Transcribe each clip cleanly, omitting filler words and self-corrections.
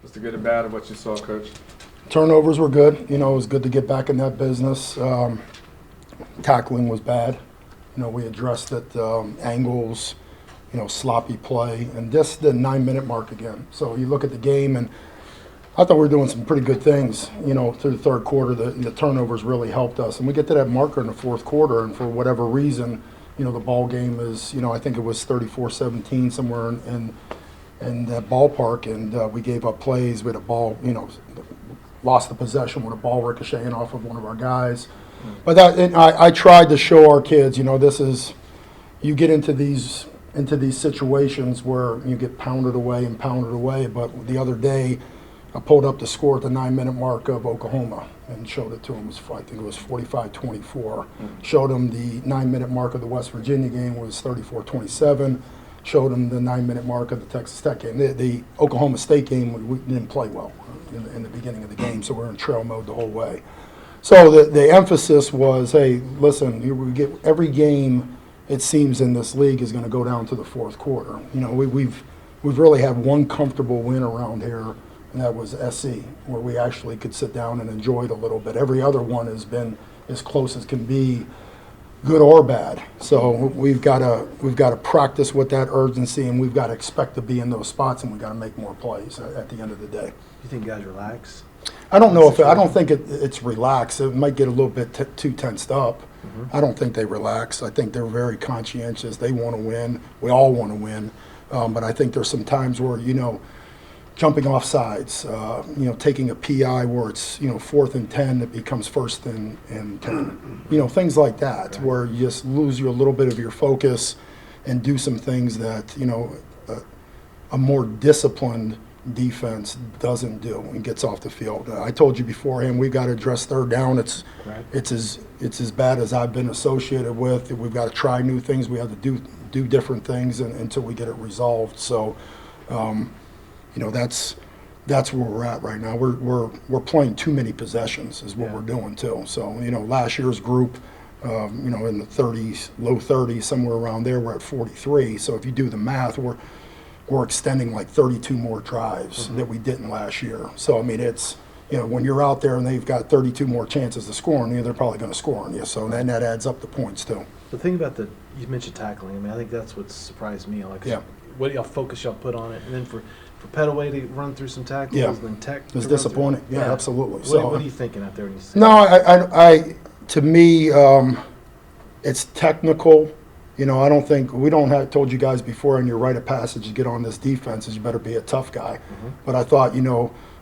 What's the good and bad of what you saw, Coach? Turnovers were good. It was good to get back in that business. Tackling was bad. We addressed it, angles, sloppy play, and just the 9-minute mark again. So you look at the game, and I thought we were doing some pretty good things, through the third quarter. The turnovers really helped us. And we get to that marker in the fourth quarter, and for whatever reason, the ball game is, I think it was 34-17 somewhere in that ballpark, and we gave up plays. We had a ball, lost the possession with a ball ricocheting off of one of our guys. But I tried to show our kids, this is, you get into these situations where you get pounded away. But the other day, I pulled up the score at the 9-minute mark of Oklahoma and showed it to them. I think it was 45-24. Showed them the 9-minute mark of the West Virginia game was 34-27. Showed them the 9-minute mark of the Texas Tech game. The Oklahoma State game, we didn't play well in the beginning of the game, so we were in trail mode the whole way. So the emphasis was, hey, listen, we get every game, it seems, in this league is going to go down to the fourth quarter. We've really had one comfortable win around here, and that was SC, where we actually could sit down and enjoy it a little bit. Every other one has been as close as can be, good or bad. So we've got to practice with that urgency, and we've got to expect to be in those spots, and we've got to make more plays at the end of the day. You think guys relax? I don't think it's relaxed. It might get a little bit too tensed up. I don't think they relax. I think they're very conscientious. They want to win. We all want to win. But I think there's some times where, jumping off sides, taking a PI where it's, 4th and 10, it becomes 1st and 10. Things like that, right, where you just lose a little bit of your focus and do some things that, a more disciplined defense doesn't do and gets off the field. I told you beforehand, we've got to address third down. It's as bad as I've been associated with. We've got to try new things. We have to do different things until we get it resolved. So, that's where we're at right now. We're playing too many possessions is what we're doing too. So, last year's group, in the 30s, low 30s, somewhere around there, we're at 43. So if you do the math, we're extending like 32 more drives that we didn't last year. So, it's, when you're out there and they've got 32 more chances to score on you, they're probably going to score on you. So then that adds up the points too. The thing about you mentioned tackling. I think that's what surprised me. What y'all focus y'all put on it, and then for Petaway to run through some tackles, and Tech. It was disappointing. Yeah, absolutely. What are you thinking out there when you see No, I to me, it's technical. I don't think told you guys before in your rite of passage to get on this defense is you better be a tough guy. But I thought,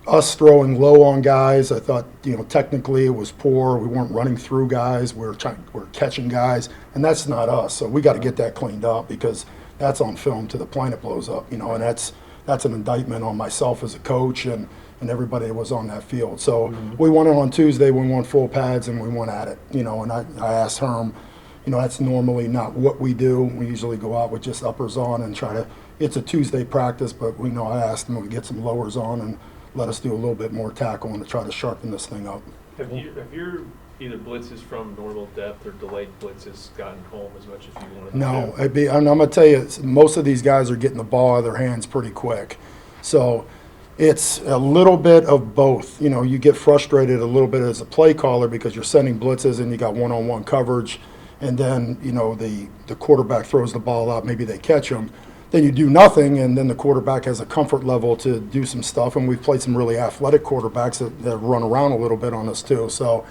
us throwing low on guys, I thought, technically it was poor. We weren't running through guys. We're catching guys, and that's not us. So we got to get that cleaned up because that's on film to the planet blows up, and that's an indictment on myself as a coach and everybody that was on that field. So we won it on Tuesday. We won full pads, and we went at it, and I asked Herm, that's normally not what we do. We usually go out with just uppers on and try to, it's a Tuesday practice, but I asked them to get some lowers on and let us do a little bit more tackling to try to sharpen this thing up. Have your either blitzes from normal depth or delayed blitzes gotten home as much as you wanted to? No, I'm going to tell you, most of these guys are getting the ball out of their hands pretty quick. So it's a little bit of both. You get frustrated a little bit as a play caller because you're sending blitzes and you got one-on-one coverage, and then, the quarterback throws the ball out, maybe they catch them. Then you do nothing, and then the quarterback has a comfort level to do some stuff, and we've played some really athletic quarterbacks that run around a little bit on us too. So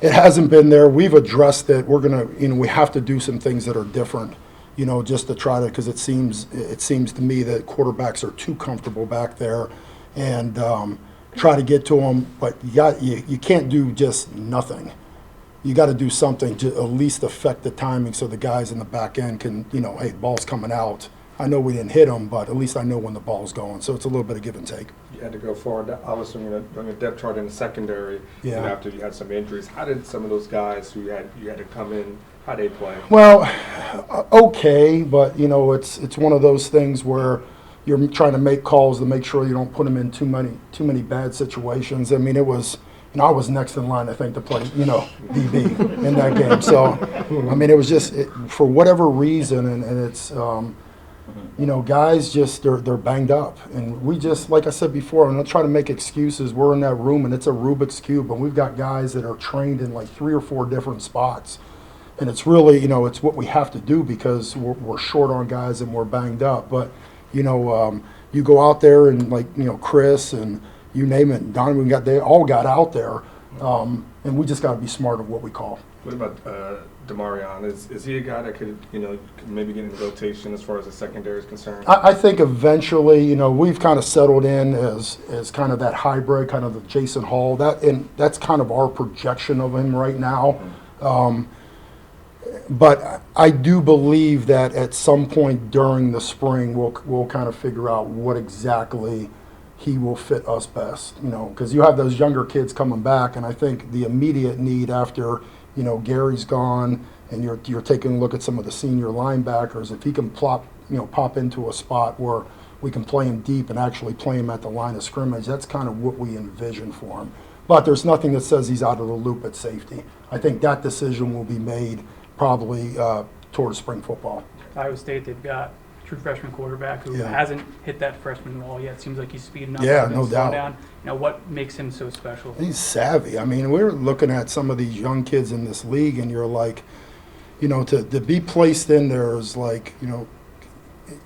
it hasn't been there. We've addressed it. We're going to, we have to do some things that are different, just to try to, because it seems to me that quarterbacks are too comfortable back there, and try to get to them, but you can't do just nothing. You got to do something to at least affect the timing so the guys in the back end can, hey, the ball's coming out. I know we didn't hit them, but at least I know when the ball's going. So it's a little bit of give and take. You had to go forward. Obviously, on your depth chart in the secondary, after you had some injuries, how did some of those guys who you had to come in, how they play? Well, okay, but it's one of those things where you're trying to make calls to make sure you don't put them in too many bad situations. It was. I was next in line, I think, to play, DB in that game. So, it was just for whatever reason, and it's, You know, guys just, they're banged up. And we just, like I said before, I'm not trying to make excuses. We're in that room and it's a Rubik's Cube, and we've got guys that are trained in like 3 or 4 different spots. And it's really, you know, it's what we have to do because we're short on guys and we're banged up. But, you know, you go out there and like, you know, Chris and you name it, Donovan, they all got out there. And we just got to be smart of what we call. What about Demarion? Is he a guy that could, you know, could maybe get into rotation as far as the secondary is concerned? I think eventually, you know, we've kind of settled in as kind of that hybrid, kind of the Jason Hall. That's kind of our projection of him right now. But I do believe that at some point during the spring, we'll kind of figure out what exactly he will fit us best, you know, because you have those younger kids coming back, and I think the immediate need after, you know, Gary's gone and you're taking a look at some of the senior linebackers, if he can pop into a spot where we can play him deep and actually play him at the line of scrimmage, that's kind of what we envision for him. But there's nothing that says he's out of the loop at safety. I think that decision will be made probably towards spring football. Iowa State, they've got true freshman quarterback who Yeah. hasn't hit that freshman wall yet. Seems like he's speeding up. Yeah, He's no gonna slow doubt. down. You know, what makes him so special? He's savvy. I mean, we're looking at some of these young kids in this league, and you're like, you know, to be placed in there is like, you know,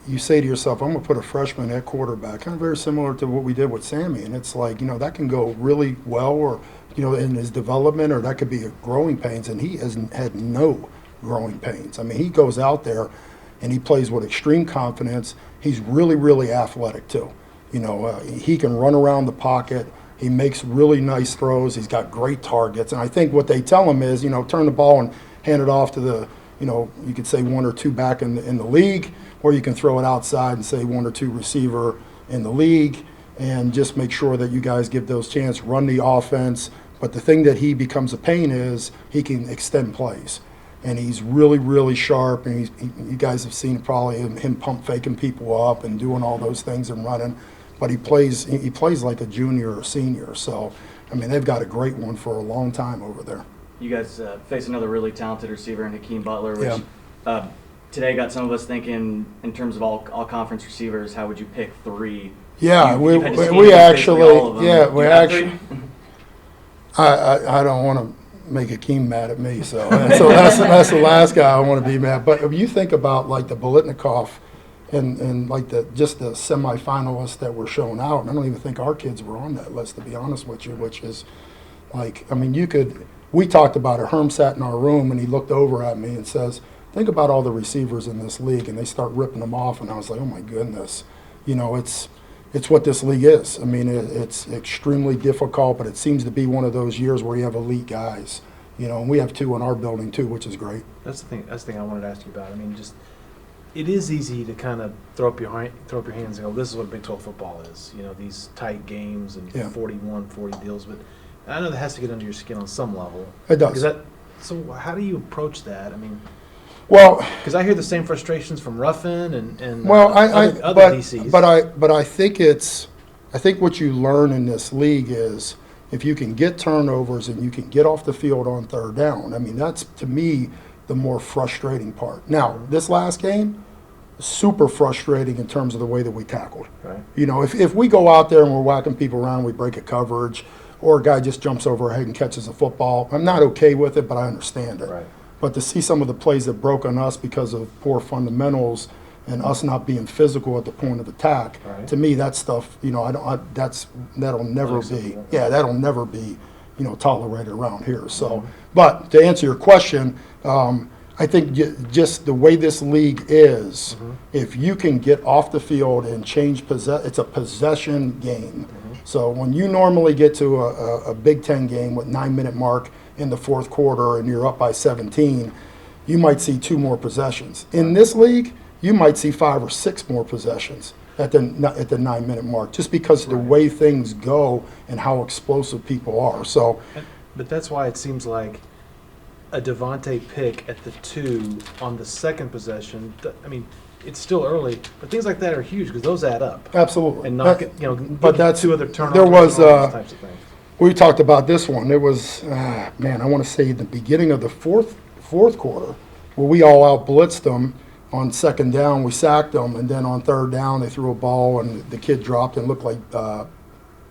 you say to yourself, I'm going to put a freshman at quarterback, kind of very similar to what we did with Sammy. And it's like, you know, that can go really well or, you know, in his development, or that could be growing pains. And he has had no growing pains. I mean, he goes out there and he plays with extreme confidence. He's really, really athletic too. You know, he can run around the pocket. He makes really nice throws. He's got great targets. And I think what they tell him is, you know, turn the ball and hand it off to the, you know, you could say 1 or 2 back in the league, or you can throw it outside and say 1 or 2 receiver in the league, and just make sure that you guys give those chances, run the offense. But the thing that he becomes a pain is he can extend plays. And he's really, really sharp, and you guys have seen probably him pump faking people up and doing all those things and running. But he plays like a junior or senior. So, I mean, they've got a great one for a long time over there. You guys face another really talented receiver in Hakeem Butler, which today got some of us thinking in terms of all conference receivers, how would you pick 3? Yeah, You've we had to scheme basically all of them. yeah, Do we you have actually. 3? I don't want to make Hakeem mad at me, so that's the last guy I want to be mad. But if you think about like the Bolitnikoff and like just the semifinalists that were shown out, and I don't even think our kids were on that list, to be honest with you, which is like, I mean, we talked about it. Herm sat in our room and he looked over at me and says, think about all the receivers in this league, and they start ripping them off, and I was like, oh my goodness, you know, it's what this league is. I mean, it's extremely difficult, but it seems to be one of those years where you have elite guys, you know, and we have 2 in our building too, which is great. That's the thing I wanted to ask you about. I mean, just it is easy to kind of throw up your hands and go, this is what Big 12 football is. You know, these tight games and 41-40 deals, but I know that has to get under your skin on some level. It does. So how do you approach that? I mean, Well, because I hear the same frustrations from Ruffin and well, other DCs. but I think what you learn in this league is if you can get turnovers and you can get off the field on 3rd down. I mean, that's to me the more frustrating part. Now, this last game, super frustrating in terms of the way that we tackled. Right. You know, if we go out there and we're whacking people around, we break a coverage, or a guy just jumps over our head and catches a football, I'm not okay with it, but I understand it. Right. But to see some of the plays that broke on us because of poor fundamentals and us not being physical at the point of attack, Right. to me, that stuff, you know, that'll never be, that'll never be, you know, tolerated around here. So, but to answer your question, I think just the way this league is, if you can get off the field and change it's a possession game. So when you normally get to a Big Ten game with 9-minute mark in the 4th quarter and you're up by 17, you might see 2 more possessions. In this league, you might see 5 or 6 more possessions at the 9-minute mark, just because of the way things go and how explosive people are. So, but that's why it seems like a Devontae pick at the 2 on the 2nd possession. I mean, it's still early, but things like that are huge because those add up. absolutely. And knock it, but that's 2 other turnovers. there was and all those types of things. we talked about this one. It was man, I want to say the beginning of the fourth quarter where we all out blitzed them. on second down, we sacked them, and then on third down, they threw a ball, and the kid dropped and looked like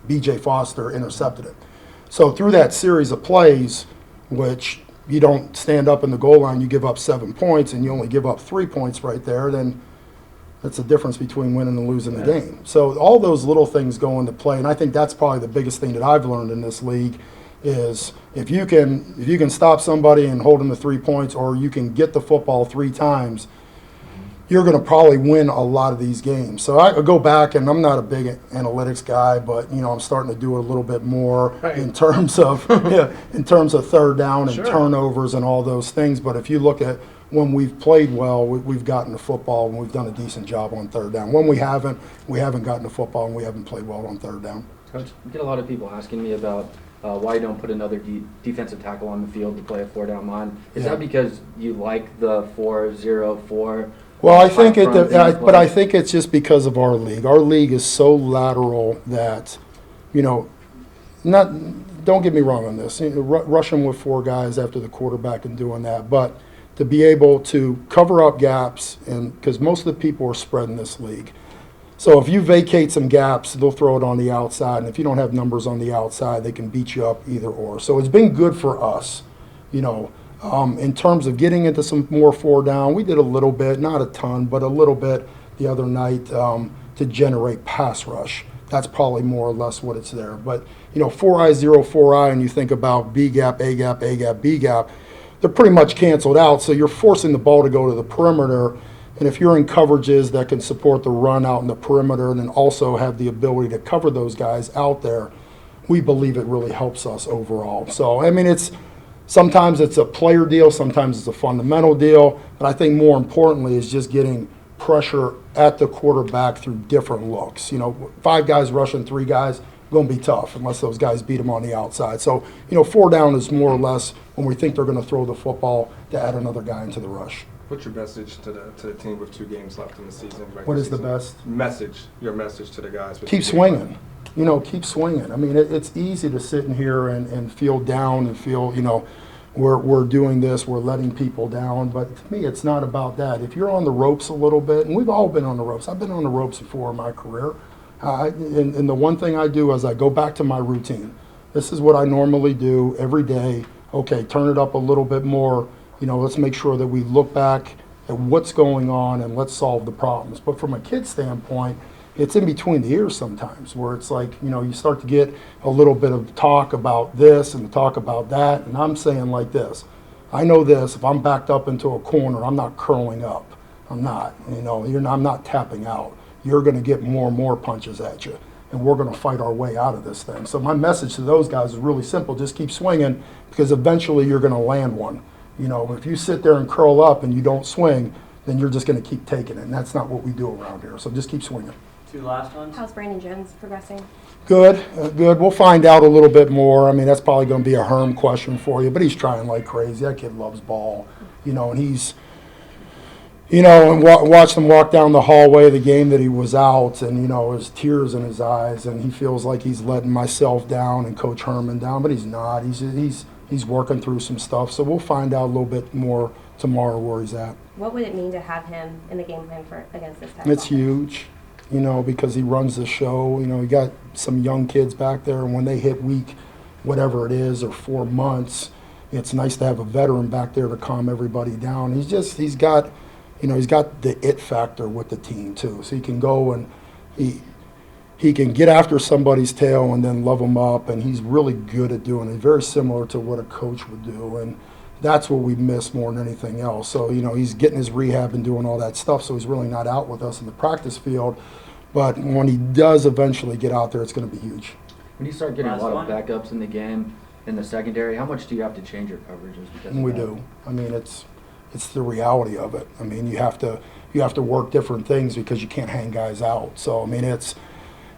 B.J. Foster intercepted it. So through that series of plays, which you don't stand up in the goal line, you give up 7 points, and you only give up 3 points right there, then that's the difference between winning and losing the game. So all those little things go into play, and I think that's probably the biggest thing that I've learned in this league is if you can stop somebody and hold them to 3 points, or you can get the football 3 times, you're going to probably win a lot of these games. So I go back, and I'm not a big analytics guy, but I'm starting to do it a little bit more in terms of in terms of third down and turnovers and all those things. But if you look at when we've played well, we've gotten the football and we've done a decent job on third down. When we haven't gotten the football and we haven't played well on third down. Coach, I get a lot of people asking me about why you don't put another defensive tackle on the field to play a 4-down line. Is that because you like the 4-0-4? Well, I think but I think it's just because of our league. Our league is so lateral that, don't get me wrong on this. Rushing with 4 guys after the quarterback and doing that, but to be able to cover up gaps, and because most of the people are spread in this league. So if you vacate some gaps, they'll throw it on the outside, and if you don't have numbers on the outside, they can beat you up either or. So it's been good for us, in terms of getting into some more 4 down. We did a little bit, not a ton, but a little bit the other night to generate pass rush. That's probably more or less what it's there. But 4-eye, 0-4-eye, and you think about B gap, A gap, A gap, B gap, they're pretty much canceled out. So you're forcing the ball to go to the perimeter. And if you're in coverages that can support the run out in the perimeter and then also have the ability to cover those guys out there, we believe it really helps us overall. So, sometimes it's a player deal, sometimes it's a fundamental deal, but I think more importantly is just getting pressure at the quarterback through different looks. 5 guys rushing 3 guys, going to be tough unless those guys beat them on the outside. So, 4 down is more or less when we think they're going to throw the football to add another guy into the rush. What's your message to the team with 2 games left in the season? What is the best? Your message to the guys. Keep swinging. Keep swinging. It's easy to sit in here and feel down and feel, we're doing this, we're letting people down. But to me, it's not about that. If you're on the ropes a little bit, and we've all been on the ropes. I've been on the ropes before in my career. And the one thing I do is I go back to my routine. This is what I normally do every day. Okay, turn it up a little bit more. Let's make sure that we look back at what's going on and let's solve the problems. But from a kid standpoint, it's in between the ears sometimes where it's like, you start to get a little bit of talk about this and talk about that. And I'm saying like this, I know this, if I'm backed up into a corner, I'm not curling up. I'm not, I'm not tapping out. You're going to get more and more punches at you. And we're going to fight our way out of this thing. So my message to those guys is really simple. Just keep swinging because eventually you're going to land one. If you sit there and curl up and you don't swing, then you're just going to keep taking it. And that's not what we do around here. So just keep swinging. 2 last ones. How's Brandon Jones progressing? Good. We'll find out a little bit more. That's probably going to be a Herm question for you, but he's trying like crazy. That kid loves ball, and he's, and watched him walk down the hallway of the game that he was out, and, his tears in his eyes, and he feels like he's letting myself down and Coach Herman down, but he's not. He's working through some stuff, so we'll find out a little bit more tomorrow where he's at. What would it mean to have him in the game plan against this type? It's huge, because he runs the show. You got some young kids back there, and when they hit week, whatever it is, or 4 months, it's nice to have a veteran back there to calm everybody down. He's got the it factor with the team too, so he can go and he can get after somebody's tail and then love them up, and he's really good at doing it. Very similar to what a coach would do, and that's what we miss more than anything else. So, he's getting his rehab and doing all that stuff, so he's really not out with us in the practice field. But when he does eventually get out there, it's going to be huge. When you start getting a lot of backups in the game, in the secondary, how much do you have to change your coverages? Because we do. It's the reality of it. You have to work different things because you can't hang guys out. So,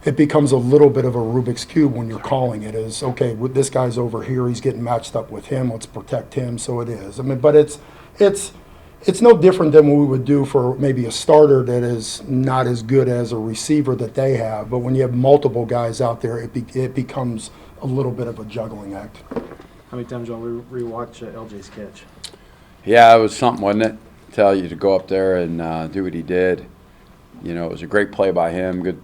it becomes a little bit of a Rubik's Cube when you're calling it is, okay, this guy's over here, he's getting matched up with him, let's protect him, so it is. But it's no different than what we would do for maybe a starter that is not as good as a receiver that they have. But when you have multiple guys out there, it becomes a little bit of a juggling act. How many times y'all rewatch LJ's catch? Yeah, it was something, wasn't it? tell you to go up there and do what he did. You know, it was a great play by him.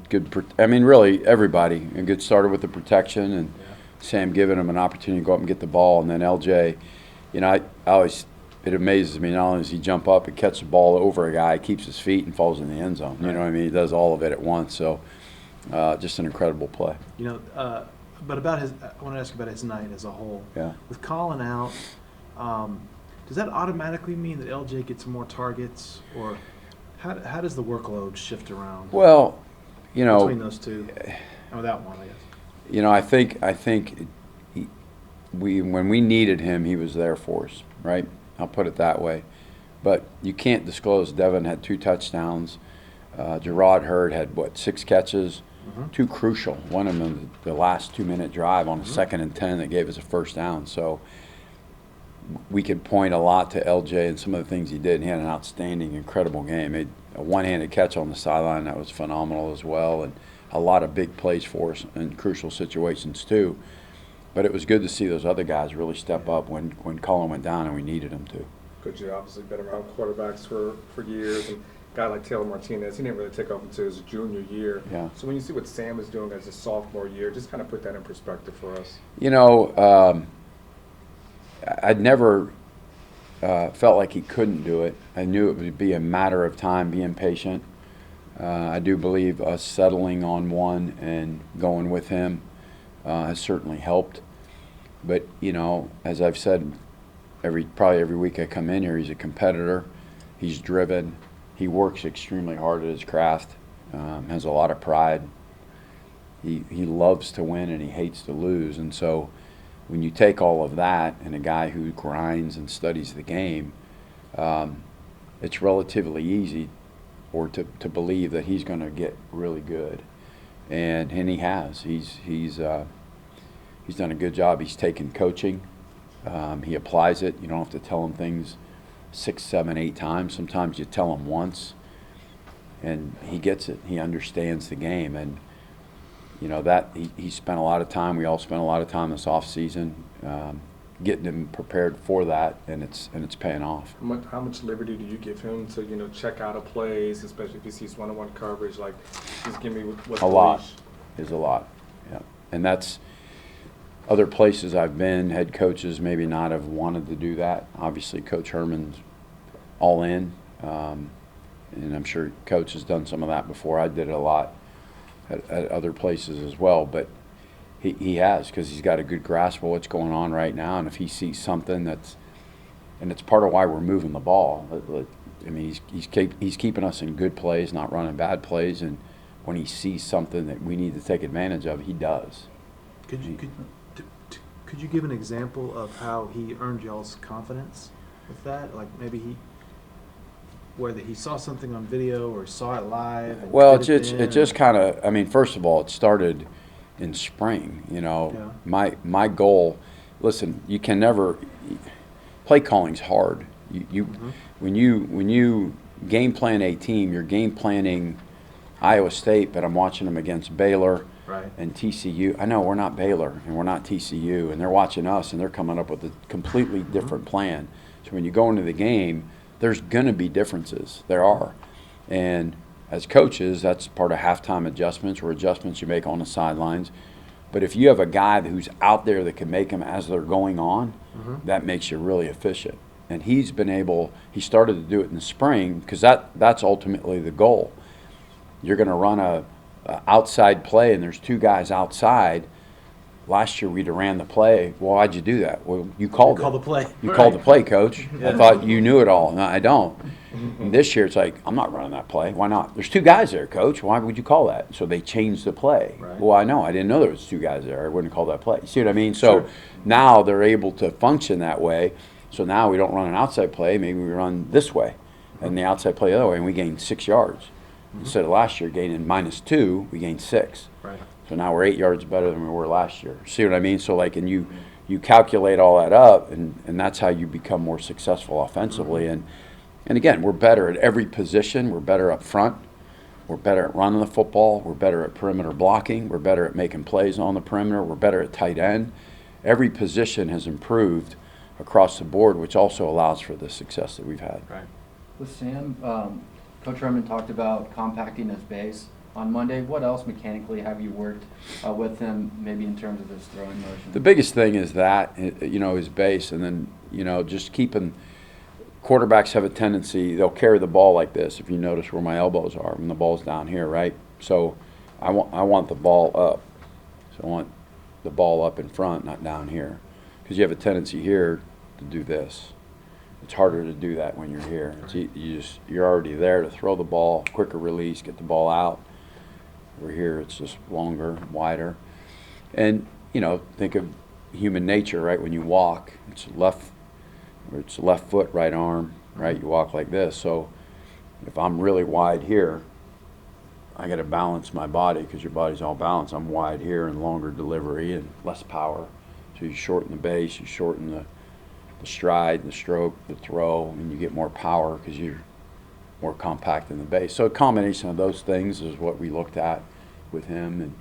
I mean, really, everybody. A good starter with the protection, and Sam giving him an opportunity to go up and get the ball. And then LJ, you know, I always, it amazes me, not only does he jump up and catch the ball over a guy, he keeps his feet and falls in the end zone. You know what I mean? He does all of it at once. So just an incredible play. You know, but about his, I want to ask you about his night as a whole. Yeah. With Colin out, does that automatically mean that LJ gets more targets, or how does the workload shift around? Well, you know, between those two, and without one, I guess. You know, I think when we needed him, he was there for us, right? I'll put it that way. But you can't disclose. Devin had 2 touchdowns. Gerard Hurd had, 6 catches? 2 crucial. One of them in the last 2-minute drive on a 2nd and 10 that gave us a first down. So we could point a lot to LJ and some of the things he did. He had an outstanding, incredible game. He had a one-handed catch on the sideline that was phenomenal as well, and a lot of big plays for us in crucial situations too. But it was good to see those other guys really step up when Colin went down and we needed him to. Coach, you obviously been around quarterbacks for years, and a guy like Taylor Martinez, he didn't really take off until his junior year. Yeah. So when you see what Sam is doing as his sophomore year, just kind of put that in perspective for us. You know, I'd never felt like he couldn't do it. I knew it would be a matter of time, being patient. I do believe us settling on one and going with him has certainly helped. But, you know, as I've said, probably every week I come in here, he's a competitor. He's driven. He works extremely hard at his craft, has a lot of pride. He loves to win and he hates to lose. And so when you take all of that and a guy who grinds and studies the game, it's relatively easy to believe that he's going to get really good. And he has. He's done a good job. He's taken coaching. He applies it. You don't have to tell him things 6, 7, 8 times. Sometimes you tell him once, and he gets it. He understands the game, and you know that he spent a lot of time. We all spent a lot of time this off season getting him prepared for that, and it's paying off. How much liberty do you give him to, you know, check out of plays, especially if he sees one-on-one coverage? Like, just give me what's a lot is a lot, yeah. And that's other places I've been. Head coaches maybe not have wanted to do that. Obviously, Coach Herman's all in, and I'm sure Coach has done some of that before. I did it a lot at other places as well, but he has, because he's got a good grasp of what's going on right now, and if he sees something and it's part of why we're moving the ball. I mean, he's keeping us in good plays, not running bad plays, and when he sees something that we need to take advantage of, he does. Could you give an example of how he earned y'all's confidence with that? Like maybe whether he saw something on video or saw it live? And well, it just kind of, I mean, first of all, it started in spring, you know. Yeah. My goal, listen, you can never, play calling's hard. When you game plan a team, you're game planning Iowa State, but I'm watching them against Baylor and TCU. I know we're not Baylor and we're not TCU, and they're watching us and they're coming up with a completely different plan. So when you go into the game, there's going to be differences. There are. And as coaches, that's part of halftime adjustments or adjustments you make on the sidelines. But if you have a guy who's out there that can make them as they're going on, that makes you really efficient. And he started to do it in the spring, because that's ultimately the goal. You're going to run a outside play and there's 2 guys outside. Last year we'd have ran the play. Well, why'd you do that? Well, you called the play. You called the play, coach. I thought you knew it all. No, I don't. And this year it's like, I'm not running that play. Why not? There's 2 guys there, coach. Why would you call that? So they changed the play. Right. Well, I know. I didn't know there was 2 guys there. I wouldn't call that play. You see what I mean? So now they're able to function that way. So now we don't run an outside play. Maybe we run this way and the outside play the other way, and we gain 6 yards. Instead of last year gaining -2, we gained 6. Right. So now we're 8 yards better than we were last year. See what I mean? So like, and you calculate all that up, and that's how you become more successful offensively. And again, we're better at every position. We're better up front. We're better at running the football. We're better at perimeter blocking. We're better at making plays on the perimeter. We're better at tight end. Every position has improved across the board, which also allows for the success that we've had. Right. With Sam, Coach Herman talked about compacting his base on Monday. What else mechanically have you worked with him, maybe in terms of his throwing motion? The biggest thing is that, his base, and then, just keeping – quarterbacks have a tendency, they'll carry the ball like this, if you notice where my elbows are, when the ball's down here, right? So I want the ball up. So I want the ball up in front, not down here. Because you have a tendency here to do this. It's harder to do that when you're here. You're already there to throw the ball, quicker release, get the ball out. Over here, it's just longer, wider. And, think of human nature, right? When you walk, it's left foot, right arm, right? You walk like this. So if I'm really wide here, I got to balance my body because your body's all balanced. I'm wide here and longer delivery and less power. So you shorten the base, you shorten the stride, the stroke, the throw, and you get more power because you're more compact in the base. So a combination of those things is what we looked at with him and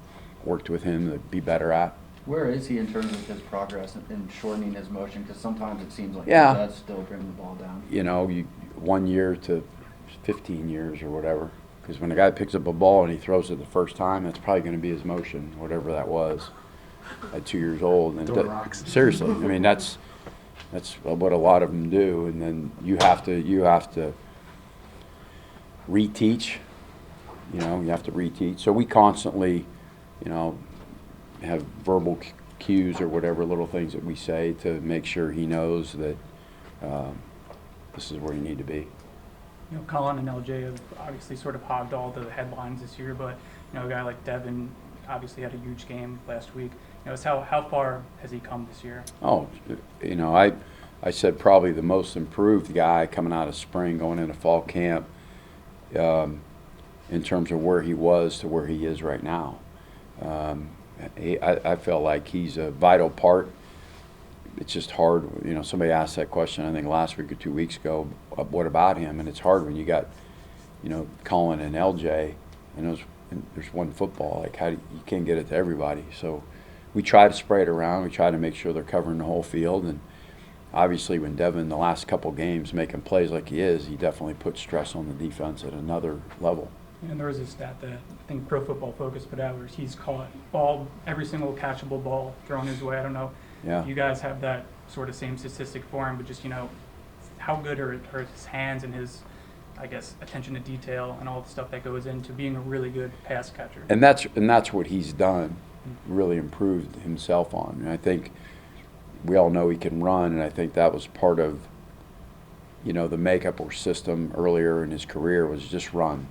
worked with him to be better at. Where is he in terms of his progress in shortening his motion? Because sometimes it seems like he does still bring the ball down. 1 year to 15 years or whatever. Because when a guy picks up a ball and he throws it the first time, that's probably going to be his motion, whatever that was, at 2 years old. And seriously, I mean that's what a lot of them do. And then you have to reteach. You have to reteach. So we constantly, have verbal cues or whatever little things that we say to make sure he knows that this is where you need to be. Colin and LJ have obviously sort of hogged all the headlines this year, but a guy like Devin obviously had a huge game last week. How far has he come this year? Oh, I said probably the most improved guy coming out of spring, going into fall camp, in terms of where he was to where he is right now. I feel like he's a vital part. It's just hard. Somebody asked that question, I think last week or 2 weeks ago, what about him? And it's hard when you got, Colin and LJ, and there's one football. Like, you can't get it to everybody. So we try to spray it around. We try to make sure they're covering the whole field. And obviously when Devin, the last couple games, making plays like he is, he definitely puts stress on the defense at another level. And there was a stat that I think Pro Football Focus put out where he's caught every single catchable ball thrown his way. I don't know if you guys have that sort of same statistic for him, but just, how good are his hands and his, I guess, attention to detail and all the stuff that goes into being a really good pass catcher. And that's what he's done, really improved himself on. And I think we all know he can run, and I think that was part of, the makeup or system earlier in his career was just run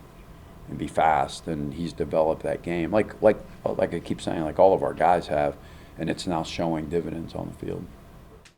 and be fast, and he's developed that game like I keep saying, like all of our guys have, and it's now showing dividends on the field.